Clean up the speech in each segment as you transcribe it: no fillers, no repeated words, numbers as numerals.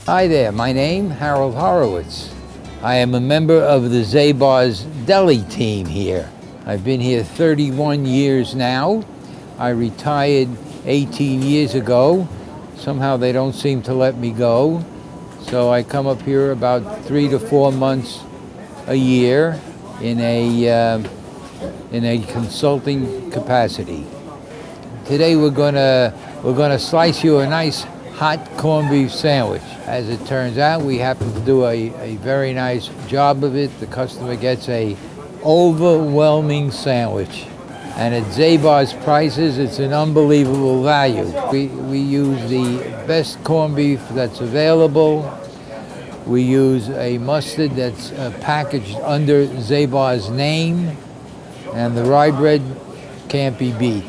Hi there, my name Harold Horowitz. I am a member of the Zabars Deli team here. I've been here 31 years now. I retired 18 years ago. Somehow they don't seem to let me go. So I come up here about 3 to 4 months a year in a consulting capacity. Today we're gonna slice you a nice hot corned beef sandwich. As it turns out, we happen to do a very nice job of it. The customer gets a overwhelming sandwich. And at Zabar's prices, it's an unbelievable value. We use the best corned beef that's available. We use a mustard that's packaged under Zabar's name, and the rye bread can't be beat.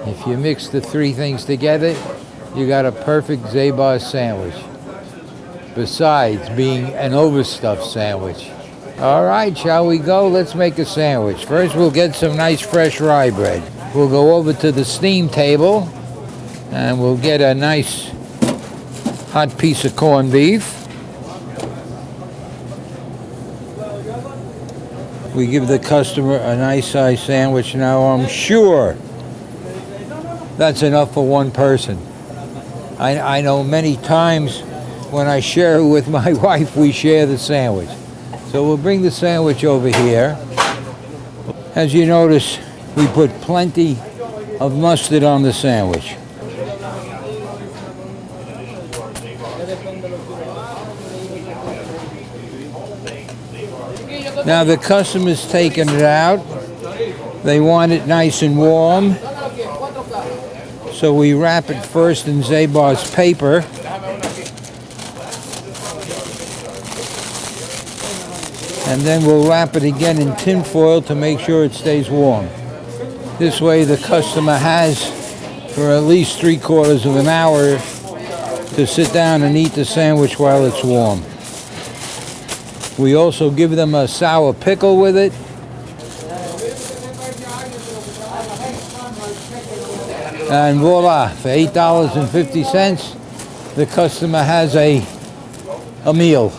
If you mix the three things together, you got a perfect Zabar sandwich, besides being an overstuffed sandwich. All right, shall we go? Let's make a sandwich. First, we'll get some nice fresh rye bread. We'll go over to the steam table, and we'll get a nice hot piece of corned beef. We give the customer a nice size sandwich. Now, I'm sure that's enough for one person. I know many times when I share it with my wife, we share the sandwich. So we'll bring the sandwich over here. As you notice, we put plenty of mustard on the sandwich. Now the customer's taking it out. They want it nice and warm. So we wrap it first in Zabar's paper. And then we'll wrap it again in tin foil to make sure it stays warm. This way the customer has for at least 3/4 of an hour to sit down and eat the sandwich while it's warm. We also give them a sour pickle with it. And voila, for $8.50, the customer has a meal.